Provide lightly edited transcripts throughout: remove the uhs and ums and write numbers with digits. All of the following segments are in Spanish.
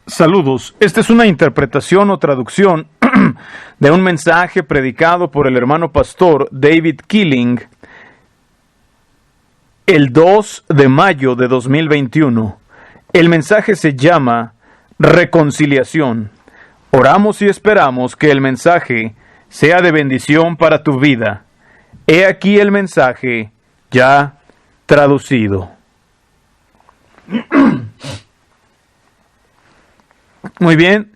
Saludos, esta es una interpretación o traducción de un mensaje predicado por el hermano pastor David Killing el 2 de mayo de 2021. El mensaje se llama Reconciliación. Oramos y esperamos que el mensaje sea de bendición para tu vida. He aquí el mensaje ya traducido. Muy bien,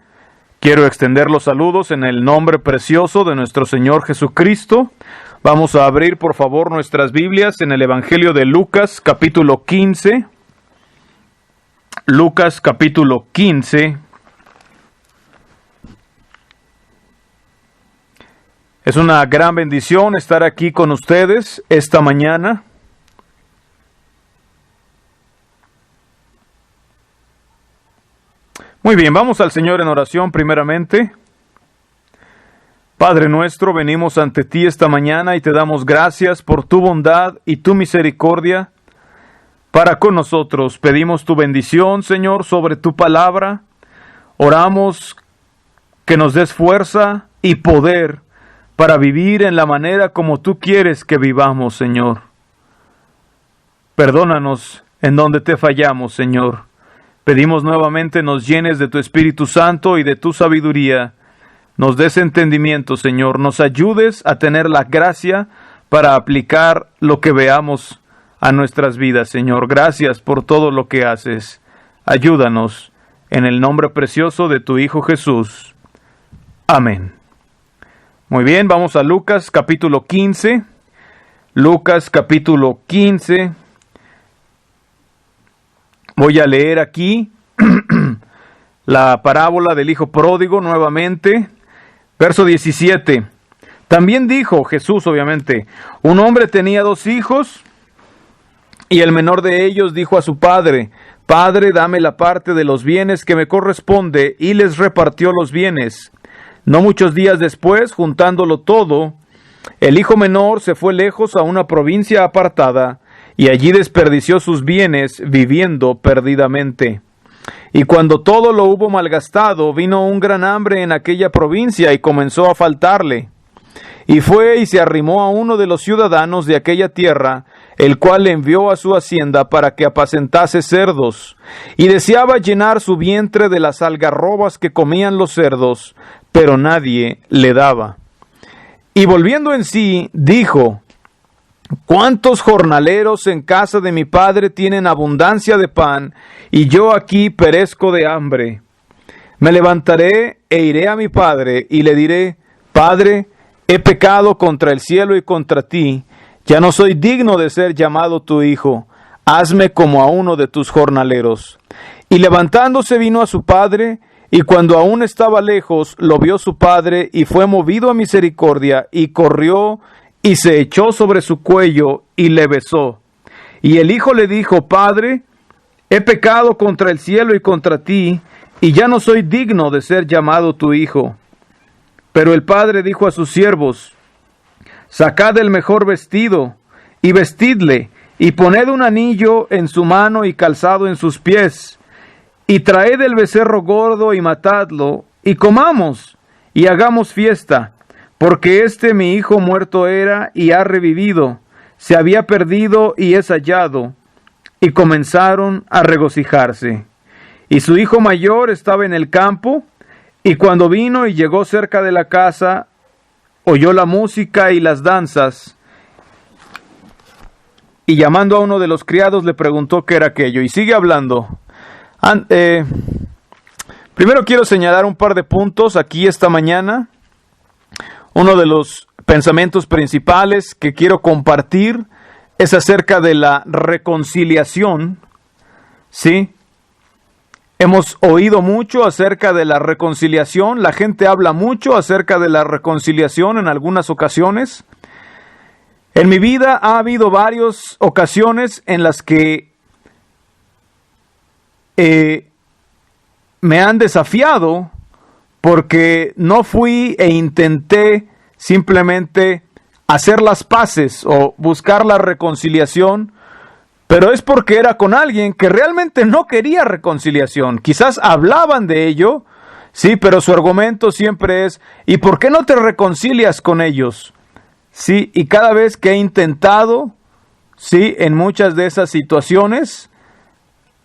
quiero extender los saludos en el nombre precioso de nuestro Señor Jesucristo. Vamos a abrir por favor nuestras Biblias en el Evangelio de Lucas capítulo 15. Lucas capítulo 15. Es una gran bendición estar aquí con ustedes esta mañana. Muy bien, vamos al Señor en oración primeramente. Padre nuestro, venimos ante ti esta mañana y te damos gracias por tu bondad y tu misericordia para con nosotros. Pedimos tu bendición, Señor, sobre tu palabra. Oramos que nos des fuerza y poder para vivir en la manera como tú quieres que vivamos, Señor. Perdónanos en donde te fallamos, Señor. Pedimos nuevamente nos llenes de tu Espíritu Santo y de tu sabiduría. Nos des entendimiento, Señor. Nos ayudes a tener la gracia para aplicar lo que veamos a nuestras vidas, Señor. Gracias por todo lo que haces. Ayúdanos en el nombre precioso de tu Hijo Jesús. Amén. Muy bien, vamos a Lucas capítulo 15. Lucas capítulo 15. Voy a leer aquí la parábola del hijo pródigo nuevamente. Verso 17. También dijo Jesús, obviamente, un hombre tenía 2 hijos, y el menor de ellos dijo a su padre: Padre, dame la parte de los bienes que me corresponde, y les repartió los bienes. No muchos días después, juntándolo todo, el hijo menor se fue lejos a una provincia apartada, y allí desperdició sus bienes viviendo perdidamente. Y cuando todo lo hubo malgastado, vino un gran hambre en aquella provincia y comenzó a faltarle. Y fue y se arrimó a uno de los ciudadanos de aquella tierra, el cual le envió a su hacienda para que apacentase cerdos. Y deseaba llenar su vientre de las algarrobas que comían los cerdos, pero nadie le daba. Y volviendo en sí, dijo: ¿Cuántos jornaleros en casa de mi padre tienen abundancia de pan, y yo aquí perezco de hambre? Me levantaré e iré a mi padre, y le diré: Padre, he pecado contra el cielo y contra ti, ya no soy digno de ser llamado tu hijo, hazme como a uno de tus jornaleros. Y levantándose vino a su padre, y cuando aún estaba lejos, lo vio su padre, y fue movido a misericordia, y corrió, y se echó sobre su cuello y le besó. Y el hijo le dijo: Padre, he pecado contra el cielo y contra ti, y ya no soy digno de ser llamado tu hijo. Pero el padre dijo a sus siervos: Sacad el mejor vestido, y vestidle, y poned un anillo en su mano y calzado en sus pies, y traed el becerro gordo y matadlo, y comamos, y hagamos fiesta. Porque mi hijo muerto era y ha revivido, se había perdido y es hallado. Y comenzaron a regocijarse. Y su hijo mayor estaba en el campo, y cuando vino y llegó cerca de la casa, oyó la música y las danzas. Y llamando a uno de los criados le preguntó qué era aquello. Y sigue hablando. Primero quiero señalar un par de puntos aquí esta mañana. Uno de los pensamientos principales que quiero compartir es acerca de la reconciliación. ¿Sí? Hemos oído mucho acerca de la reconciliación. La gente habla mucho acerca de la reconciliación en algunas ocasiones. En mi vida ha habido varias ocasiones en las que me han desafiado porque no fui e intenté simplemente hacer las paces o buscar la reconciliación pero es porque era con alguien que realmente no quería reconciliación. Quizás hablaban de ello, sí, pero su argumento siempre es, ¿y por qué no te reconcilias con ellos? Sí, y cada vez que he intentado, sí, en muchas de esas situaciones,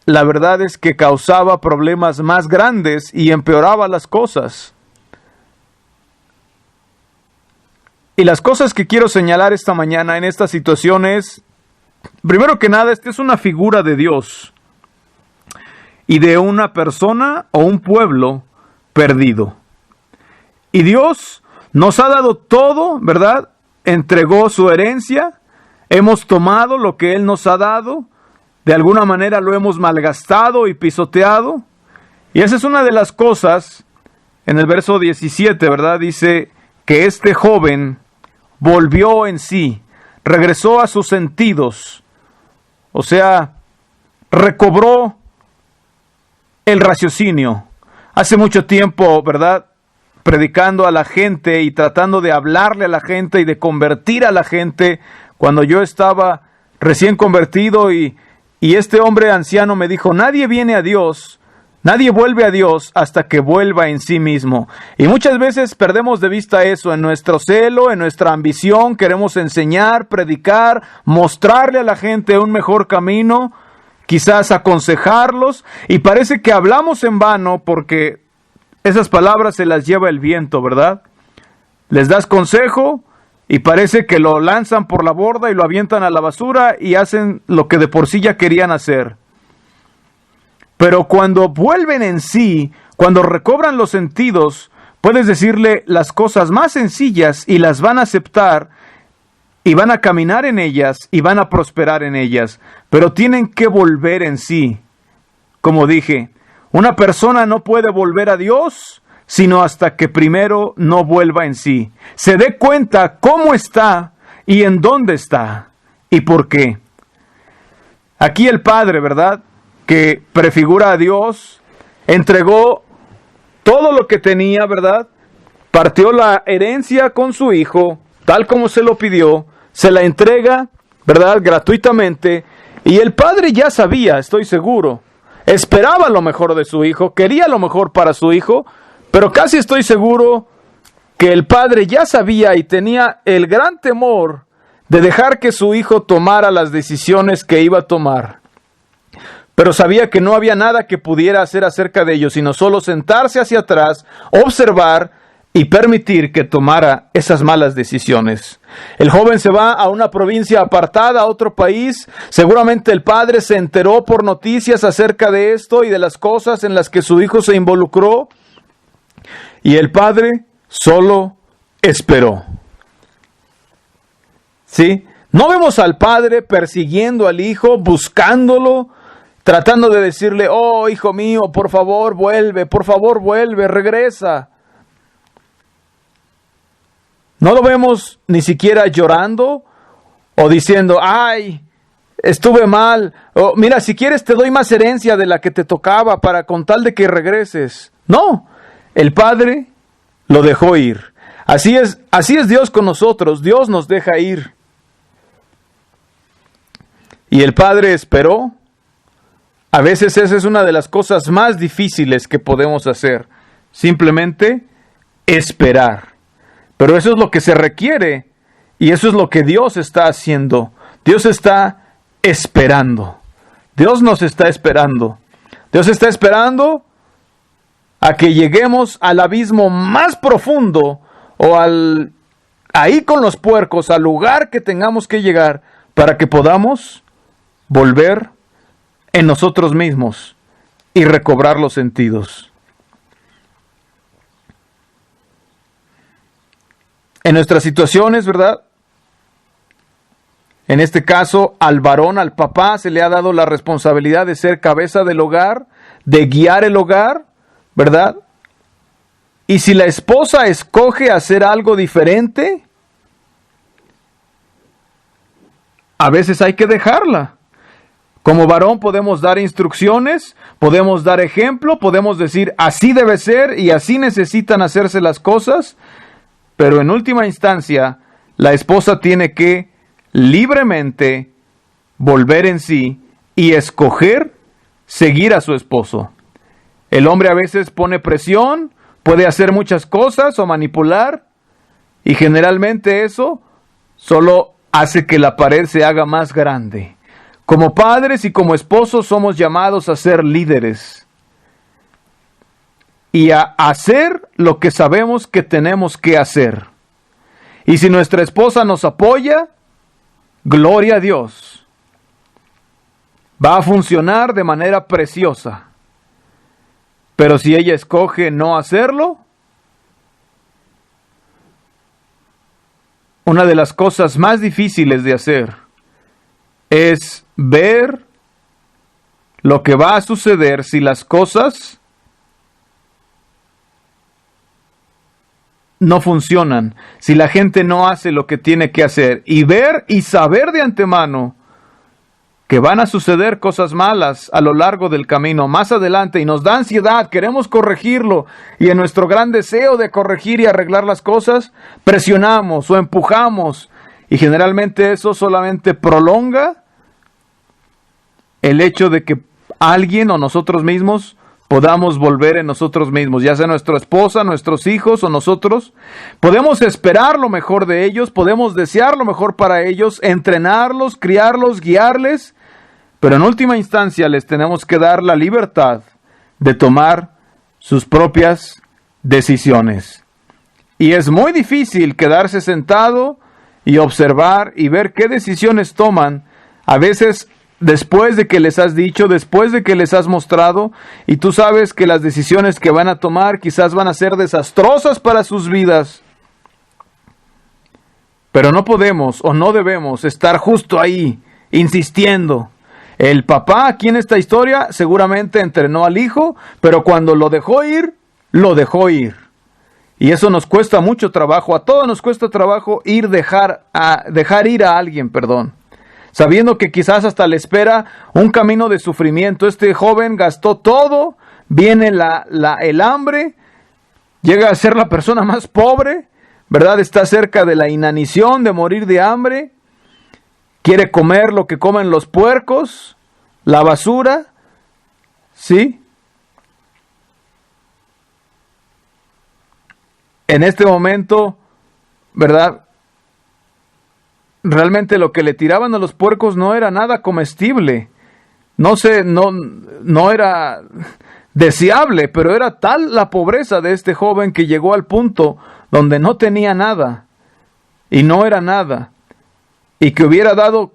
la verdad es que causaba problemas más grandes y empeoraba las cosas. Y las cosas que quiero señalar esta mañana en esta situación es, primero que nada, esta es una figura de Dios y de una persona o un pueblo perdido. Y Dios nos ha dado todo, ¿verdad? Entregó su herencia, hemos tomado lo que Él nos ha dado, de alguna manera lo hemos malgastado y pisoteado. Y esa es una de las cosas, en el verso 17, ¿verdad? Dice que este joven volvió en sí, regresó a sus sentidos, o sea, recobró el raciocinio. Hace mucho tiempo, ¿verdad?, predicando a la gente y tratando de hablarle a la gente y de convertir a la gente, cuando yo estaba recién convertido y este hombre anciano me dijo, nadie viene a Dios, nadie vuelve a Dios hasta que vuelva en sí mismo. Y muchas veces perdemos de vista eso en nuestro celo, en nuestra ambición, queremos enseñar, predicar, mostrarle a la gente un mejor camino, quizás aconsejarlos, y parece que hablamos en vano porque esas palabras se las lleva el viento, ¿verdad? Les das consejo y parece que lo lanzan por la borda y lo avientan a la basura y hacen lo que de por sí ya querían hacer. Pero cuando vuelven en sí, cuando recobran los sentidos, puedes decirle las cosas más sencillas y las van a aceptar y van a caminar en ellas y van a prosperar en ellas. Pero tienen que volver en sí. Como dije, una persona no puede volver a Dios sino hasta que primero no vuelva en sí. Se dé cuenta cómo está y en dónde está y por qué. Aquí el Padre, ¿verdad?, que prefigura a Dios, entregó todo lo que tenía, ¿verdad? Partió la herencia con su hijo, tal como se lo pidió, se la entrega, ¿verdad?, gratuitamente, y el Padre ya sabía, estoy seguro, esperaba lo mejor de su hijo, quería lo mejor para su hijo, pero casi estoy seguro que el Padre ya sabía y tenía el gran temor de dejar que su hijo tomara las decisiones que iba a tomar. Pero sabía que no había nada que pudiera hacer acerca de ello, sino solo sentarse hacia atrás, observar y permitir que tomara esas malas decisiones. El joven se va a una provincia apartada, a otro país. Seguramente el padre se enteró por noticias acerca de esto y de las cosas en las que su hijo se involucró. Y el padre solo esperó. ¿Sí? No vemos al padre persiguiendo al hijo, buscándolo, tratando de decirle, oh, hijo mío, por favor, vuelve, regresa. No lo vemos ni siquiera llorando o diciendo, ay, estuve mal. O, mira, si quieres te doy más herencia de la que te tocaba para con tal de que regreses. No, el Padre lo dejó ir. Así es Dios con nosotros. Dios nos deja ir. Y el Padre esperó. A veces esa es una de las cosas más difíciles que podemos hacer. Simplemente esperar. Pero eso es lo que se requiere y eso es lo que Dios está haciendo. Dios está esperando. Dios nos está esperando. Dios está esperando a que lleguemos al abismo más profundo o ahí con los puercos, al lugar que tengamos que llegar para que podamos volver en nosotros mismos y recobrar los sentidos. En nuestras situaciones, ¿verdad? En este caso, al varón, al papá, se le ha dado la responsabilidad de ser cabeza del hogar, de guiar el hogar, ¿verdad? Y si la esposa escoge hacer algo diferente, a veces hay que dejarla. Como varón podemos dar instrucciones, podemos dar ejemplo, podemos decir así debe ser y así necesitan hacerse las cosas. Pero en última instancia, la esposa tiene que libremente volver en sí y escoger seguir a su esposo. El hombre a veces pone presión, puede hacer muchas cosas o manipular, y generalmente eso solo hace que la pared se haga más grande. Como padres y como esposos somos llamados a ser líderes y a hacer lo que sabemos que tenemos que hacer. Y si nuestra esposa nos apoya, gloria a Dios. Va a funcionar de manera preciosa. Pero si ella escoge no hacerlo, una de las cosas más difíciles de hacer es ver lo que va a suceder si las cosas no funcionan, si la gente no hace lo que tiene que hacer, y ver y saber de antemano que van a suceder cosas malas a lo largo del camino, más adelante, y nos da ansiedad, queremos corregirlo, y en nuestro gran deseo de corregir y arreglar las cosas, presionamos o empujamos, y generalmente eso solamente prolonga el hecho de que alguien o nosotros mismos podamos volver en nosotros mismos, ya sea nuestra esposa, nuestros hijos o nosotros. Podemos esperar lo mejor de ellos, podemos desear lo mejor para ellos, entrenarlos, criarlos, guiarles, pero en última instancia les tenemos que dar la libertad de tomar sus propias decisiones. Y es muy difícil quedarse sentado y observar y ver qué decisiones toman, a veces después de que les has dicho, después de que les has mostrado, y tú sabes que las decisiones que van a tomar quizás van a ser desastrosas para sus vidas. Pero no podemos o no debemos estar justo ahí, insistiendo. El papá aquí en esta historia seguramente entrenó al hijo, pero cuando lo dejó ir, lo dejó ir. Y eso nos cuesta mucho trabajo, a todos nos cuesta trabajo dejar ir a alguien, sabiendo que quizás hasta le espera un camino de sufrimiento. Este joven gastó todo, viene el hambre, llega a ser la persona más pobre, ¿verdad? Está cerca de la inanición, de morir de hambre, quiere comer lo que comen los puercos, la basura, ¿sí? En este momento, ¿verdad? Realmente lo que le tiraban a los puercos no era nada comestible. No era deseable, pero era tal la pobreza de este joven que llegó al punto donde no tenía nada y no era nada, y que hubiera dado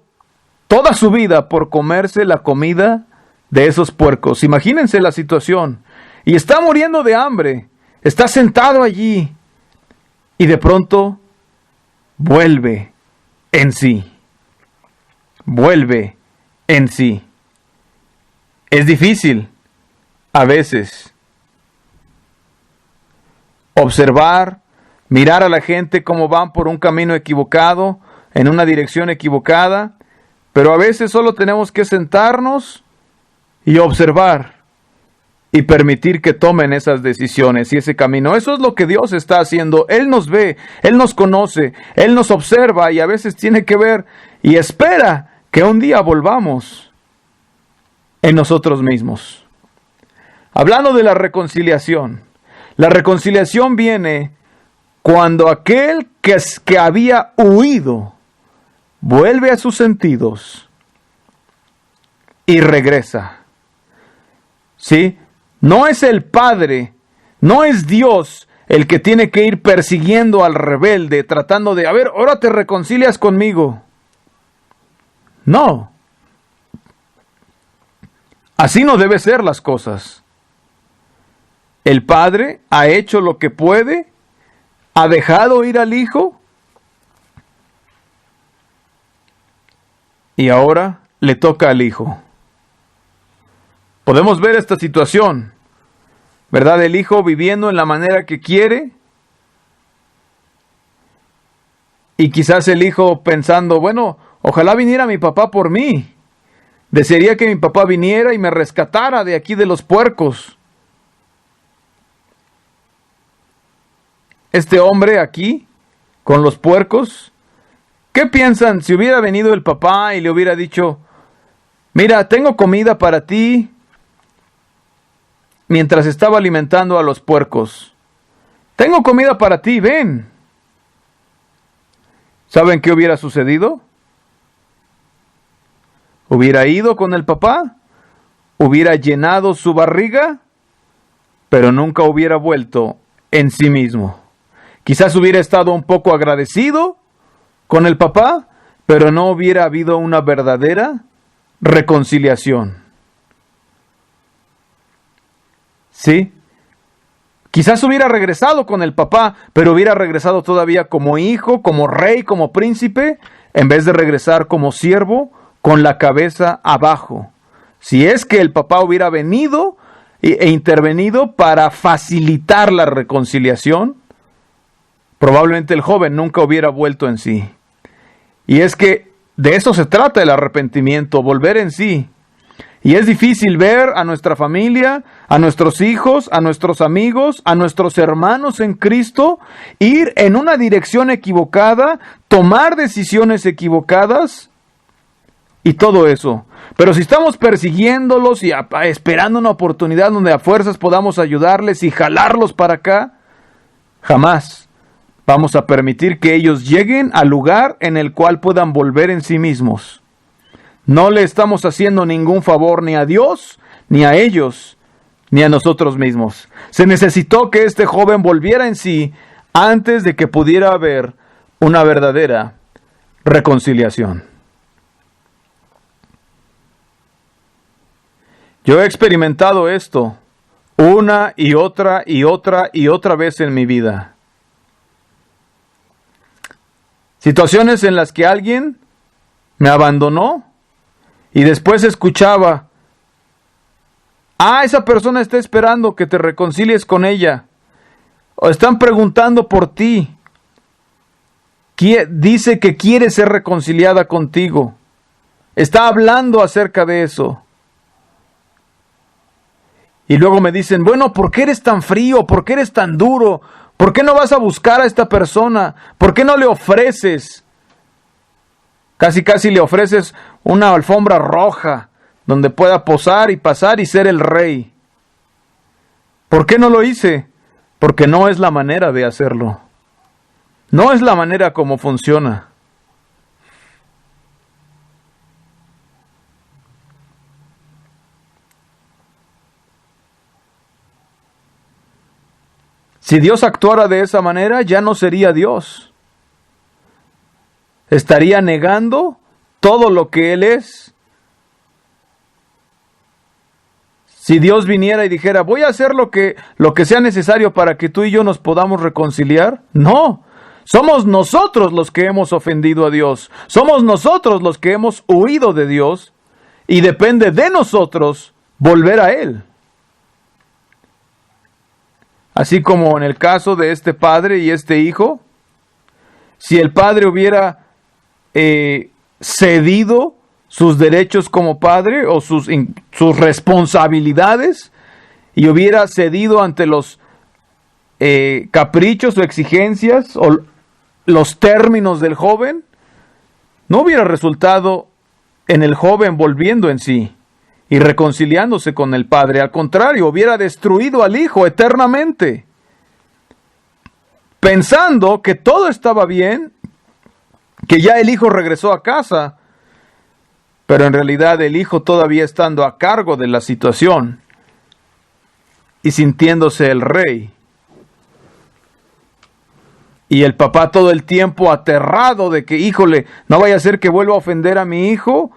toda su vida por comerse la comida de esos puercos. Imagínense la situación. Y está muriendo de hambre, está sentado allí y de pronto vuelve en sí. Vuelve en sí. Es difícil a veces observar, mirar a la gente cómo van por un camino equivocado, en una dirección equivocada, pero a veces solo tenemos que sentarnos y observar y permitir que tomen esas decisiones y ese camino. Eso es lo que Dios está haciendo. Él nos ve, Él nos conoce, Él nos observa y a veces tiene que ver y espera que un día volvamos en nosotros mismos. Hablando de la reconciliación viene cuando aquel que había huido vuelve a sus sentidos y regresa. ¿Sí? No es el Padre, no es Dios el que tiene que ir persiguiendo al rebelde, tratando de, a ver, ahora te reconcilias conmigo. No. Así no debe ser las cosas. El Padre ha hecho lo que puede, ha dejado ir al Hijo, y ahora le toca al Hijo. Podemos ver esta situación, ¿verdad? El hijo viviendo en la manera que quiere, y quizás el hijo pensando, bueno, ojalá viniera mi papá por mí. Desearía que mi papá viniera y me rescatara de aquí de los puercos. Este hombre aquí, con los puercos, ¿qué piensan si hubiera venido el papá y le hubiera dicho, Mira, tengo comida para ti mientras estaba alimentando a los puercos. Tengo comida para ti, ven. ¿Saben qué hubiera sucedido? Hubiera ido con el papá, hubiera llenado su barriga, pero nunca hubiera vuelto en sí mismo. Quizás hubiera estado un poco agradecido con el papá, pero no hubiera habido una verdadera reconciliación. ¿Sí? Quizás hubiera regresado con el papá, pero hubiera regresado todavía como hijo, como rey, como príncipe, en vez de regresar como siervo con la cabeza abajo. Si es que el papá hubiera venido e intervenido para facilitar la reconciliación, probablemente el joven nunca hubiera vuelto en sí. Y es que de eso se trata el arrepentimiento, volver en sí. Y es difícil ver a nuestra familia, a nuestros hijos, a nuestros amigos, a nuestros hermanos en Cristo, ir en una dirección equivocada, tomar decisiones equivocadas y todo eso. Pero si estamos persiguiéndolos y esperando una oportunidad donde a fuerzas podamos ayudarles y jalarlos para acá, jamás vamos a permitir que ellos lleguen al lugar en el cual puedan volver en sí mismos. No le estamos haciendo ningún favor ni a Dios, ni a ellos, ni a nosotros mismos. Se necesitó que este joven volviera en sí antes de que pudiera haber una verdadera reconciliación. Yo he experimentado esto una y otra y otra y otra vez en mi vida. Situaciones en las que alguien me abandonó y después escuchaba, esa persona está esperando que te reconcilies con ella, o están preguntando por ti, dice que quiere ser reconciliada contigo, está hablando acerca de eso. Y luego me dicen, bueno, ¿por qué eres tan frío? ¿Por qué eres tan duro? ¿Por qué no vas a buscar a esta persona? ¿Por qué no le ofreces? Casi le ofreces una alfombra roja donde pueda posar y pasar y ser el rey. ¿Por qué no lo hice? Porque no es la manera de hacerlo. No es la manera como funciona. Si Dios actuara de esa manera, ya no sería Dios. Estaría negando todo lo que Él es. Si Dios viniera y dijera, voy a hacer lo que sea necesario para que tú y yo nos podamos reconciliar, no. Somos nosotros los que hemos ofendido a Dios. Somos nosotros los que hemos huido de Dios y depende de nosotros volver a Él. Así como en el caso de este padre y este hijo, si el padre hubiera cedido sus derechos como padre o sus responsabilidades y hubiera cedido ante los caprichos o exigencias o los términos del joven, no hubiera resultado en el joven volviendo en sí y reconciliándose con el padre. Al contrario, hubiera destruido al hijo eternamente, pensando que todo estaba bien, que ya el hijo regresó a casa, pero en realidad el hijo todavía estando a cargo de la situación y sintiéndose el rey. Y el papá todo el tiempo aterrado de que, híjole, no vaya a ser que vuelva a ofender a mi hijo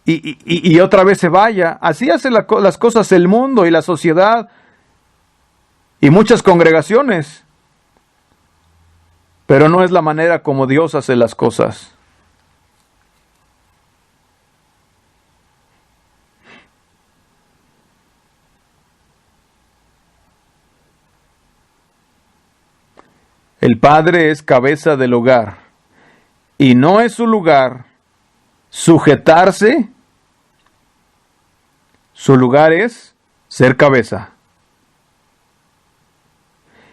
y otra vez se vaya. Así hace las cosas el mundo y la sociedad y muchas congregaciones. Pero no es la manera como Dios hace las cosas. El padre es cabeza del hogar y no es su lugar sujetarse. Su lugar es ser cabeza.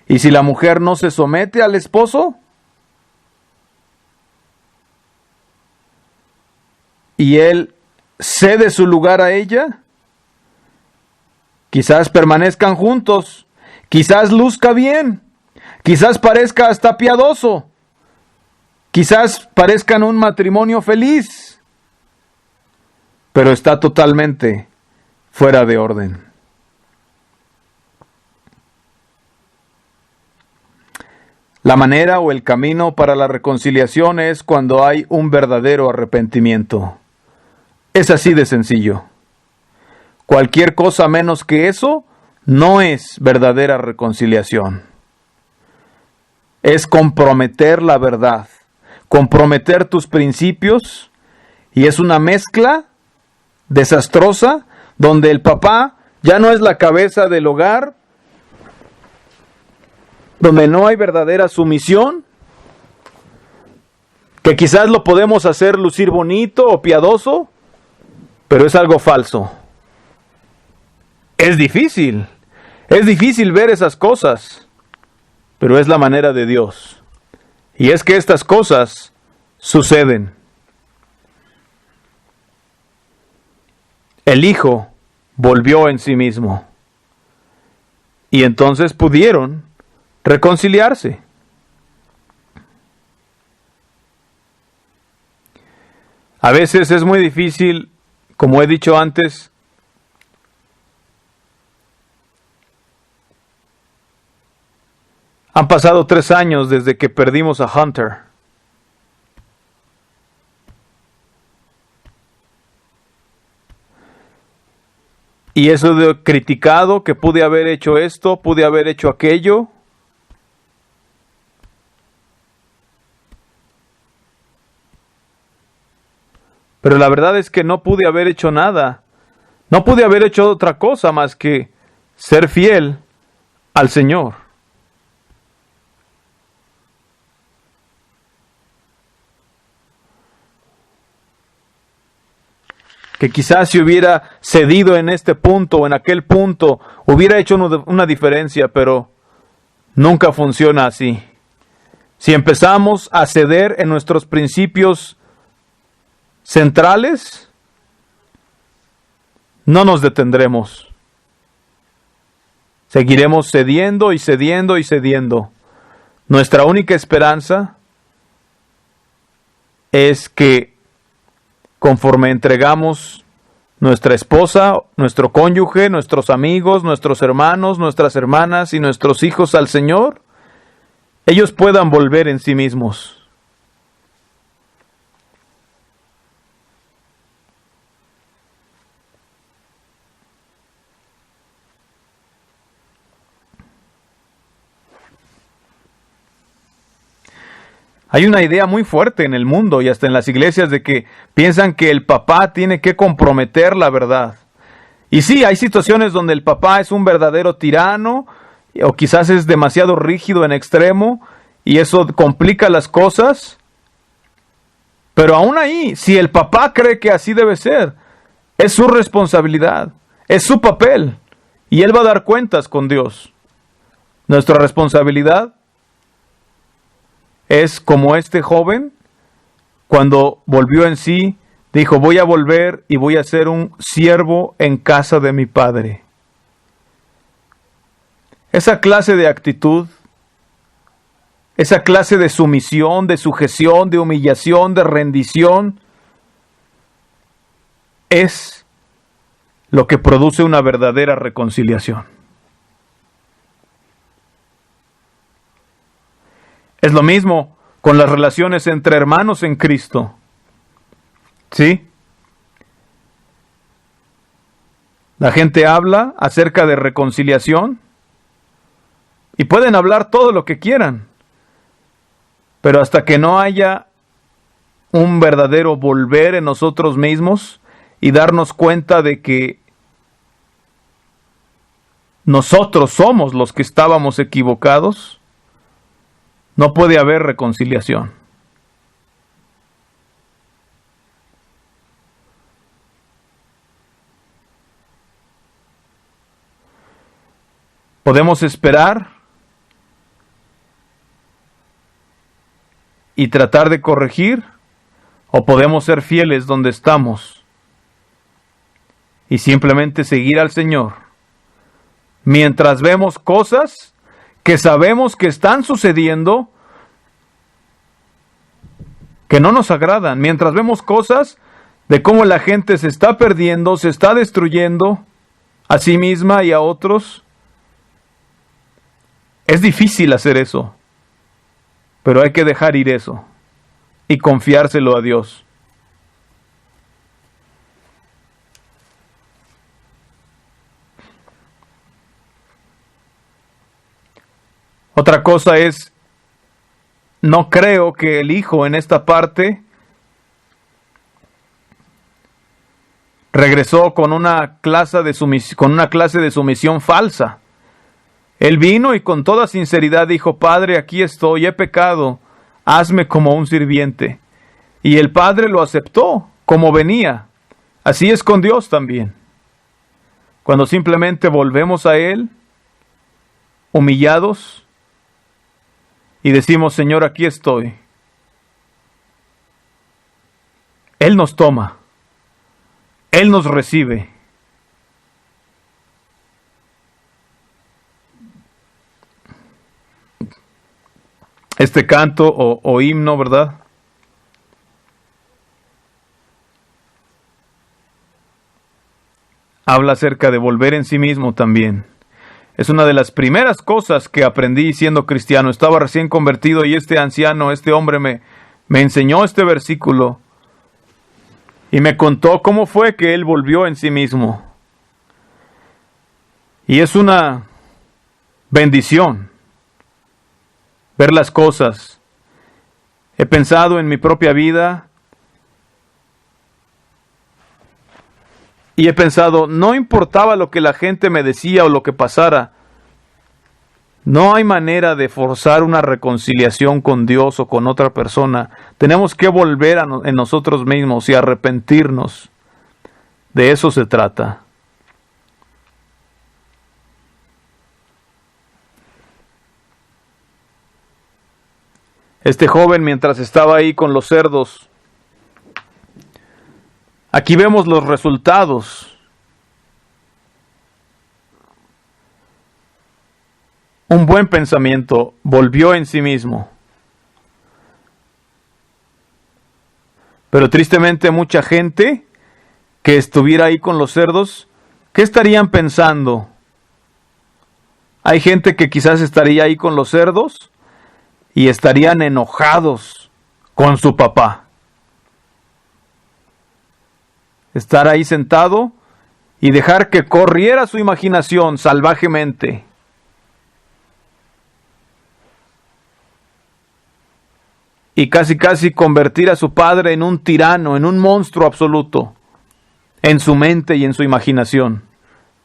Y si la mujer no se somete al esposo y él cede su lugar a ella. Quizás permanezcan juntos, quizás luzca bien, quizás parezca hasta piadoso, quizás parezcan un matrimonio feliz, pero está totalmente fuera de orden. La manera o el camino para la reconciliación es cuando hay un verdadero arrepentimiento. Es así de sencillo. Cualquier cosa menos que eso no es verdadera reconciliación. Es comprometer la verdad, comprometer tus principios, y es una mezcla desastrosa donde el papá ya no es la cabeza del hogar, donde no hay verdadera sumisión, que quizás lo podemos hacer lucir bonito o piadoso, pero es algo falso. Es difícil ver esas cosas, pero es la manera de Dios. Y es que estas cosas suceden. El hijo volvió en sí mismo, y entonces pudieron reconciliarse. A veces es muy difícil, como he dicho antes, han pasado 3 años desde que perdimos a Hunter. Y eso de criticado, que pude haber hecho esto, pude haber hecho aquello. Pero la verdad es que no pude haber hecho nada. No pude haber hecho otra cosa más que ser fiel al Señor. Que quizás si hubiera cedido en este punto o en aquel punto, hubiera hecho una diferencia, pero nunca funciona así. Si empezamos a ceder en nuestros principios centrales, no nos detendremos. Seguiremos cediendo y cediendo y cediendo. Nuestra única esperanza es que conforme entregamos nuestra esposa, nuestro cónyuge, nuestros amigos, nuestros hermanos, nuestras hermanas y nuestros hijos al Señor, ellos puedan volver en sí mismos. Hay una idea muy fuerte en el mundo y hasta en las iglesias de que piensan que el papá tiene que comprometer la verdad. Y sí, hay situaciones donde el papá es un verdadero tirano o quizás es demasiado rígido en extremo y eso complica las cosas. Pero aún ahí, si el papá cree que así debe ser, es su responsabilidad, es su papel y él va a dar cuentas con Dios. Nuestra responsabilidad es como este joven, cuando volvió en sí, dijo, voy a volver y voy a ser un siervo en casa de mi padre. Esa clase de actitud, esa clase de sumisión, de sujeción, de humillación, de rendición, es lo que produce una verdadera reconciliación. Es lo mismo con las relaciones entre hermanos en Cristo. ¿Sí? La gente habla acerca de reconciliación y pueden hablar todo lo que quieran, pero hasta que no haya un verdadero volver en nosotros mismos y darnos cuenta de que nosotros somos los que estábamos equivocados, no puede haber reconciliación. Podemos esperar y tratar de corregir, o podemos ser fieles donde estamos y simplemente seguir al Señor. Mientras vemos cosas que sabemos que están sucediendo, que no nos agradan, mientras vemos cosas de cómo la gente se está perdiendo, se está destruyendo a sí misma y a otros, es difícil hacer eso, pero hay que dejar ir eso y confiárselo a Dios. Otra cosa es, no creo que el hijo en esta parte regresó con una clase de sumisión falsa. Él vino y con toda sinceridad dijo: Padre, aquí estoy, he pecado, hazme como un sirviente. Y el Padre lo aceptó como venía. Así es con Dios también. Cuando simplemente volvemos a Él, humillados, y decimos: Señor, aquí estoy, Él nos toma, Él nos recibe. Este canto o himno, ¿verdad?, habla acerca de volver en sí mismo también. Es una de las primeras cosas que aprendí siendo cristiano. Estaba recién convertido y este anciano, este hombre me enseñó este versículo y me contó cómo fue que él volvió en sí mismo. Y es una bendición ver las cosas. He pensado en mi propia vida y he pensado, no importaba lo que la gente me decía o lo que pasara, no hay manera de forzar una reconciliación con Dios o con otra persona. Tenemos que volver en nosotros mismos y arrepentirnos. De eso se trata. Este joven, mientras estaba ahí con los cerdos, aquí vemos los resultados. Un buen pensamiento, volvió en sí mismo. Pero tristemente mucha gente que estuviera ahí con los cerdos, ¿qué estarían pensando? Hay gente que quizás estaría ahí con los cerdos y estarían enojados con su papá. Estar ahí sentado y dejar que corriera su imaginación salvajemente. Y casi convertir a su padre en un tirano, en un monstruo absoluto, en su mente y en su imaginación.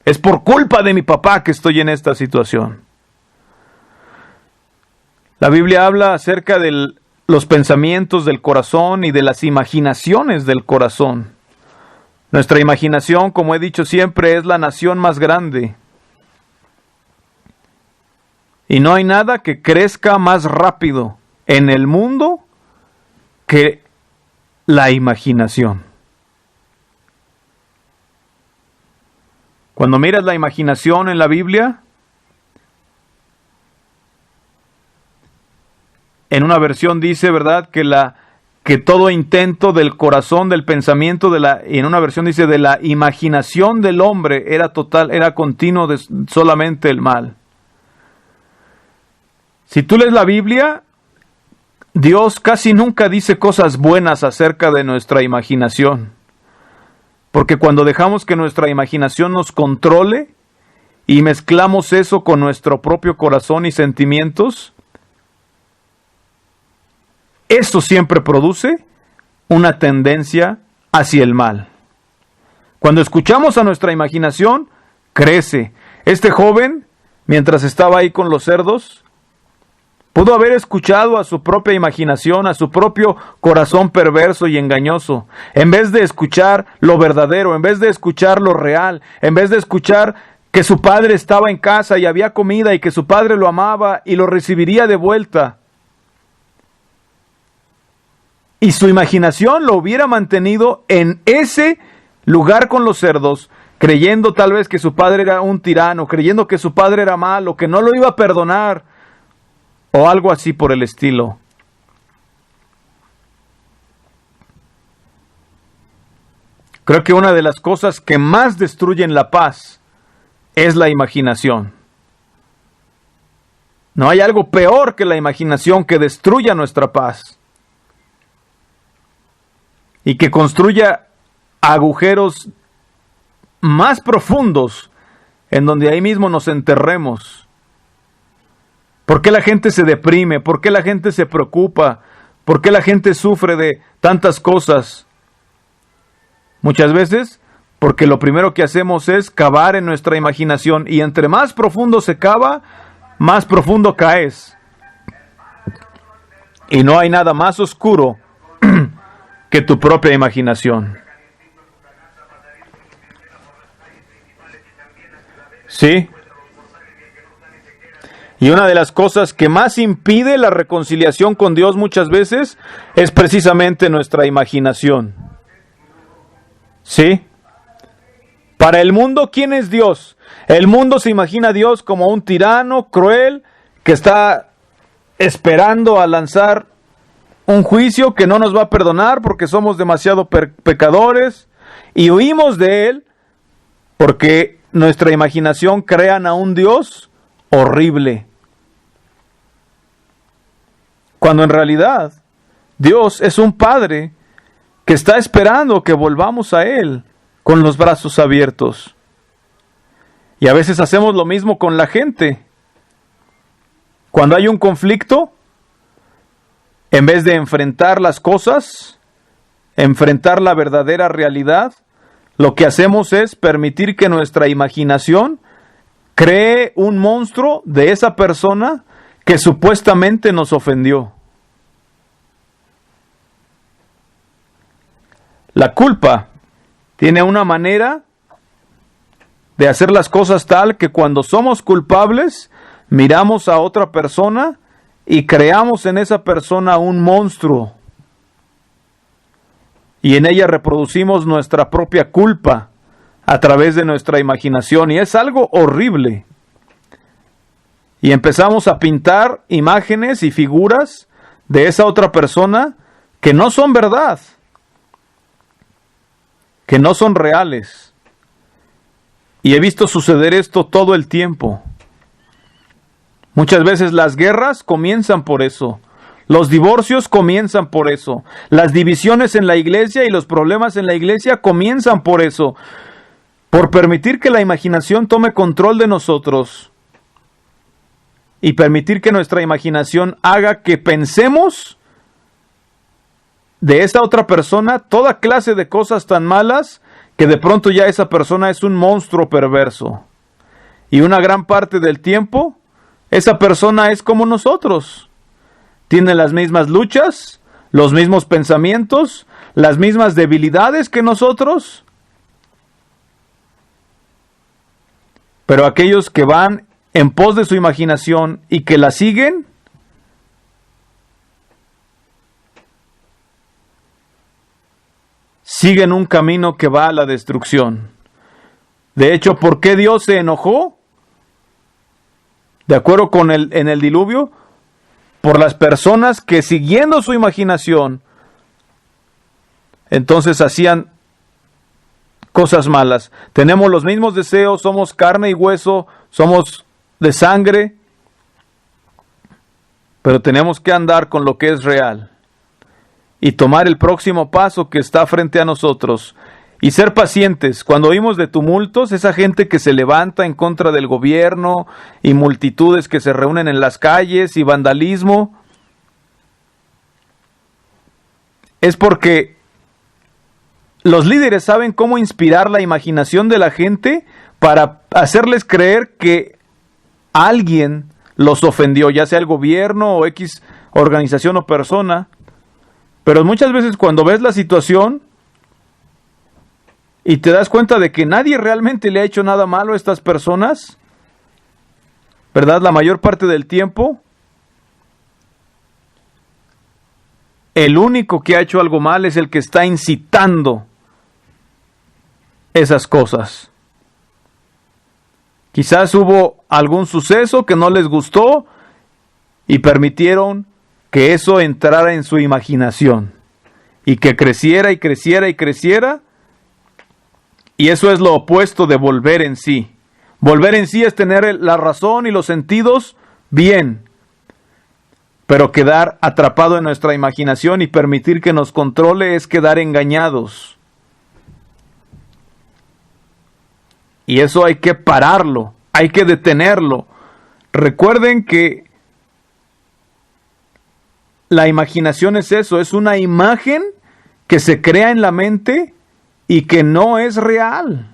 Es por culpa de mi papá que estoy en esta situación. La Biblia habla acerca de los pensamientos del corazón y de las imaginaciones del corazón. Nuestra imaginación, como he dicho siempre, es la nación más grande. Y no hay nada que crezca más rápido en el mundo que la imaginación. Cuando miras la imaginación en la Biblia, en una versión dice, ¿verdad?, que todo intento del corazón, del pensamiento, y en una versión dice de la imaginación del hombre era continuo de solamente el mal. Si tú lees la Biblia, Dios casi nunca dice cosas buenas acerca de nuestra imaginación. Porque cuando dejamos que nuestra imaginación nos controle y mezclamos eso con nuestro propio corazón y sentimientos, eso siempre produce una tendencia hacia el mal. Cuando escuchamos a nuestra imaginación, crece. Este joven, mientras estaba ahí con los cerdos, pudo haber escuchado a su propia imaginación, a su propio corazón perverso y engañoso. En vez de escuchar lo verdadero, en vez de escuchar lo real, en vez de escuchar que su padre estaba en casa y había comida y que su padre lo amaba y lo recibiría de vuelta, y su imaginación lo hubiera mantenido en ese lugar con los cerdos, creyendo tal vez que su padre era un tirano, creyendo que su padre era malo, que no lo iba a perdonar, o algo así por el estilo. Creo que una de las cosas que más destruyen la paz es la imaginación. No hay algo peor que la imaginación que destruya nuestra paz y que construya agujeros más profundos en donde ahí mismo nos enterremos. ¿Por qué la gente se deprime? ¿Por qué la gente se preocupa? ¿Por qué la gente sufre de tantas cosas? Muchas veces porque lo primero que hacemos es cavar en nuestra imaginación, y entre más profundo se cava, más profundo caes. Y no hay nada más oscuro que tu propia imaginación. ¿Sí? Y una de las cosas que más impide la reconciliación con Dios muchas veces es precisamente nuestra imaginación. ¿Sí? Para el mundo, ¿quién es Dios? El mundo se imagina a Dios como un tirano cruel que está esperando a lanzar un juicio que no nos va a perdonar porque somos demasiado pecadores, y huimos de Él porque nuestra imaginación crea a un Dios horrible. Cuando en realidad Dios es un Padre que está esperando que volvamos a Él con los brazos abiertos. Y a veces hacemos lo mismo con la gente. Cuando hay un conflicto, en vez de enfrentar las cosas, enfrentar la verdadera realidad, lo que hacemos es permitir que nuestra imaginación cree un monstruo de esa persona que supuestamente nos ofendió. La culpa tiene una manera de hacer las cosas tal que cuando somos culpables, miramos a otra persona y creamos en esa persona un monstruo. Y en ella reproducimos nuestra propia culpa a través de nuestra imaginación. Y es algo horrible. Y empezamos a pintar imágenes y figuras de esa otra persona que no son verdad, que no son reales. Y he visto suceder esto todo el tiempo. Muchas veces las guerras comienzan por eso. Los divorcios comienzan por eso. Las divisiones en la iglesia y los problemas en la iglesia comienzan por eso. Por permitir que la imaginación tome control de nosotros. Y permitir que nuestra imaginación haga que pensemos de esta otra persona toda clase de cosas tan malas que de pronto ya esa persona es un monstruo perverso. Y una gran parte del tiempo, esa persona es como nosotros. Tiene las mismas luchas, los mismos pensamientos, las mismas debilidades que nosotros. Pero aquellos que van en pos de su imaginación y que la siguen, siguen un camino que va a la destrucción. De hecho, ¿por qué Dios se enojó? De acuerdo con en el diluvio, por las personas que siguiendo su imaginación, entonces hacían cosas malas. Tenemos los mismos deseos, somos carne y hueso, somos de sangre, pero tenemos que andar con lo que es real y tomar el próximo paso que está frente a nosotros y ser pacientes. Cuando oímos de tumultos, esa gente que se levanta en contra del gobierno y multitudes que se reúnen en las calles y vandalismo, es porque los líderes saben cómo inspirar la imaginación de la gente para hacerles creer que alguien los ofendió, ya sea el gobierno o X organización o persona. Pero muchas veces cuando ves la situación y te das cuenta de que nadie realmente le ha hecho nada malo a estas personas, ¿verdad? La mayor parte del tiempo, el único que ha hecho algo mal es el que está incitando esas cosas. Quizás hubo algún suceso que no les gustó y permitieron que eso entrara en su imaginación y que creciera y creciera y creciera. Y eso es lo opuesto de volver en sí. Volver en sí es tener la razón y los sentidos bien, pero quedar atrapado en nuestra imaginación y permitir que nos controle es quedar engañados. Y eso hay que pararlo, hay que detenerlo. Recuerden que la imaginación es eso, es una imagen que se crea en la mente y que no es real.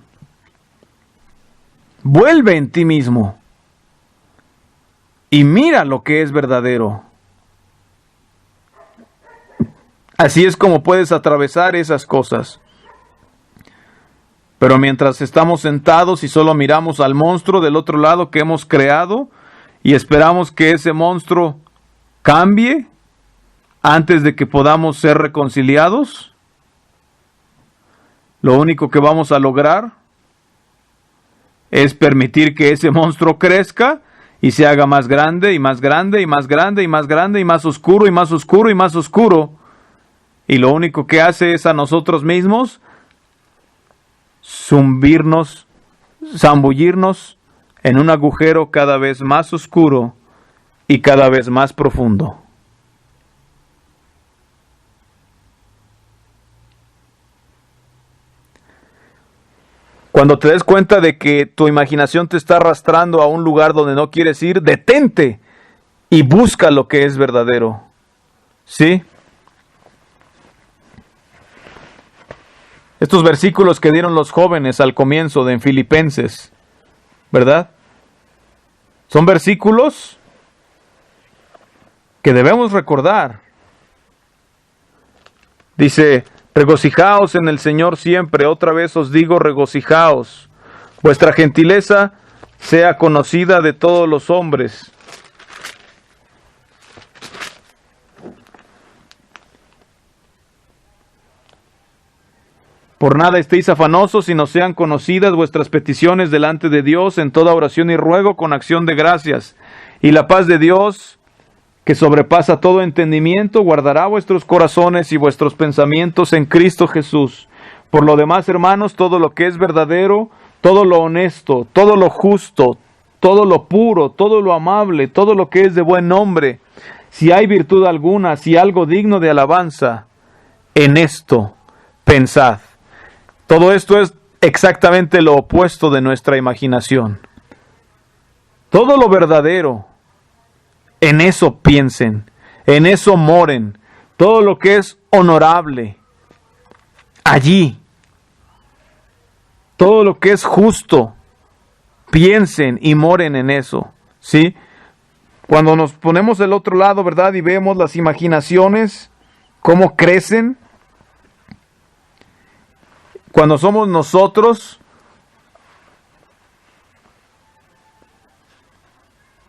Vuelve en ti mismo y mira lo que es verdadero. Así es como puedes atravesar esas cosas. Pero mientras estamos sentados y solo miramos al monstruo del otro lado que hemos creado y esperamos que ese monstruo cambie antes de que podamos ser reconciliados, lo único que vamos a lograr es permitir que ese monstruo crezca y se haga más grande y más grande y más grande y más grande y más oscuro y más oscuro y más oscuro. Y lo único que hace es a nosotros mismos zumbirnos, zambullirnos en un agujero cada vez más oscuro y cada vez más profundo. Cuando te des cuenta de que tu imaginación te está arrastrando a un lugar donde no quieres ir, detente y busca lo que es verdadero. ¿Sí? Estos versículos que dieron los jóvenes al comienzo de en Filipenses, ¿verdad? Son versículos que debemos recordar. Dice: regocijaos en el Señor siempre. Otra vez os digo, regocijaos. Vuestra gentileza sea conocida de todos los hombres. Por nada estéis afanosos, sino sean conocidas vuestras peticiones delante de Dios en toda oración y ruego con acción de gracias. Y la paz de Dios, que sobrepasa todo entendimiento, guardará vuestros corazones y vuestros pensamientos en Cristo Jesús. Por lo demás, hermanos, todo lo que es verdadero, todo lo honesto, todo lo justo, todo lo puro, todo lo amable, todo lo que es de buen nombre, si hay virtud alguna, si algo digno de alabanza, en esto pensad. Todo esto es exactamente lo opuesto de nuestra imaginación. Todo lo verdadero, en eso piensen, en eso moren. Todo lo que es honorable, allí. Todo lo que es justo, piensen y moren en eso, ¿sí? Cuando nos ponemos del otro lado, ¿verdad? Y vemos las imaginaciones, cómo crecen. Cuando somos nosotros,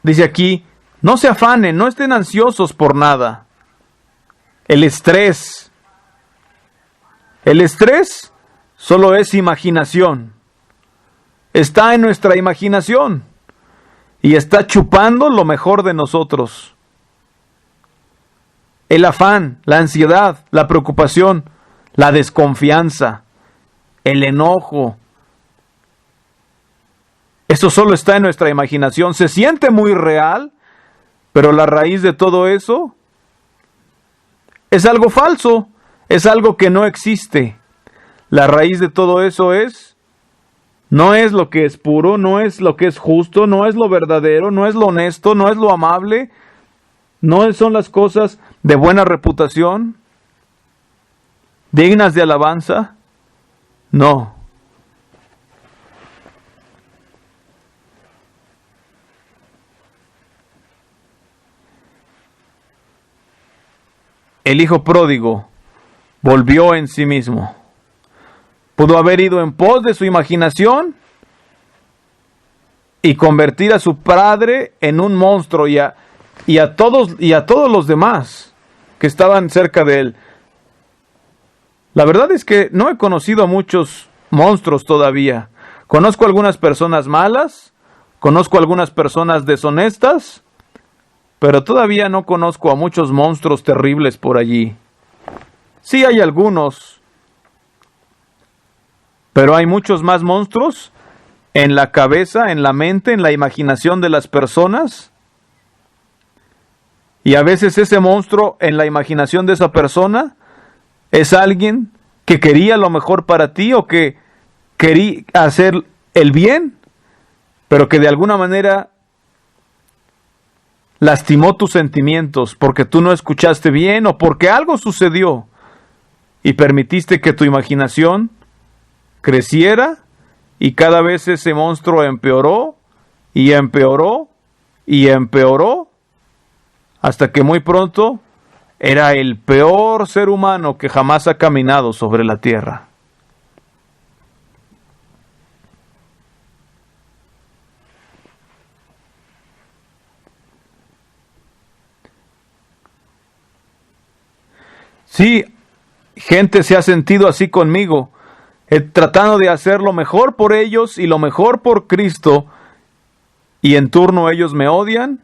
dice aquí, no se afanen, no estén ansiosos por nada. El estrés solo es imaginación. Está en nuestra imaginación y está chupando lo mejor de nosotros. El afán, la ansiedad, la preocupación, la desconfianza, el enojo, eso solo está en nuestra imaginación. Se siente muy real, pero la raíz de todo eso es algo falso, es algo que no existe. La raíz de todo eso no es lo que es puro, no es lo que es justo, no es lo verdadero, no es lo honesto, no es lo amable, no son las cosas de buena reputación, dignas de alabanza. No. El hijo pródigo volvió en sí mismo. Pudo haber ido en pos de su imaginación y convertir a su padre en un monstruo y a todos los demás que estaban cerca de él. La verdad es que no he conocido a muchos monstruos todavía. Conozco algunas personas malas, Conozco algunas personas deshonestas, pero todavía no conozco a muchos monstruos terribles por allí. Sí hay algunos, pero hay muchos más monstruos en la cabeza, en la mente, en la imaginación de las personas. Y a veces ese monstruo en la imaginación de esa persona es alguien que quería lo mejor para ti o que quería hacer el bien, pero que de alguna manera lastimó tus sentimientos porque tú no escuchaste bien o porque algo sucedió y permitiste que tu imaginación creciera y cada vez ese monstruo empeoró y empeoró y empeoró hasta que muy pronto era el peor ser humano que jamás ha caminado sobre la tierra. Sí, gente se ha sentido así conmigo, tratando de hacer lo mejor por ellos y lo mejor por Cristo, y en turno ellos me odian,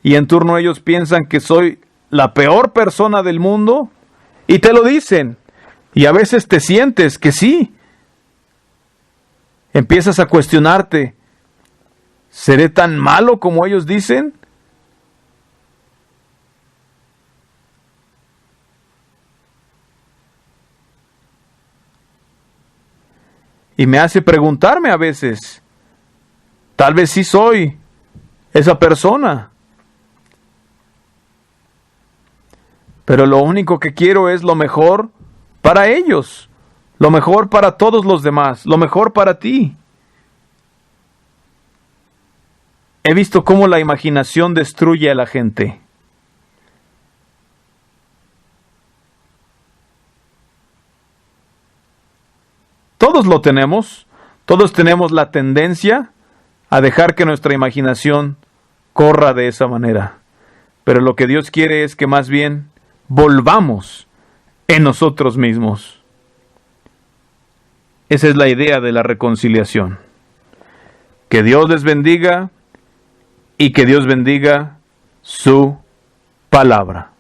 y en turno ellos piensan que soy la peor persona del mundo, y te lo dicen, y a veces te sientes que sí. Empiezas a cuestionarte, ¿seré tan malo como ellos dicen? Y me hace preguntarme a veces, tal vez sí soy esa persona. Pero lo único que quiero es lo mejor para ellos, lo mejor para todos los demás, lo mejor para ti. He visto cómo la imaginación destruye a la gente. Todos lo tenemos, todos tenemos la tendencia a dejar que nuestra imaginación corra de esa manera. Pero lo que Dios quiere es que más bien volvamos en nosotros mismos. Esa es la idea de la reconciliación. Que Dios les bendiga y que Dios bendiga su palabra.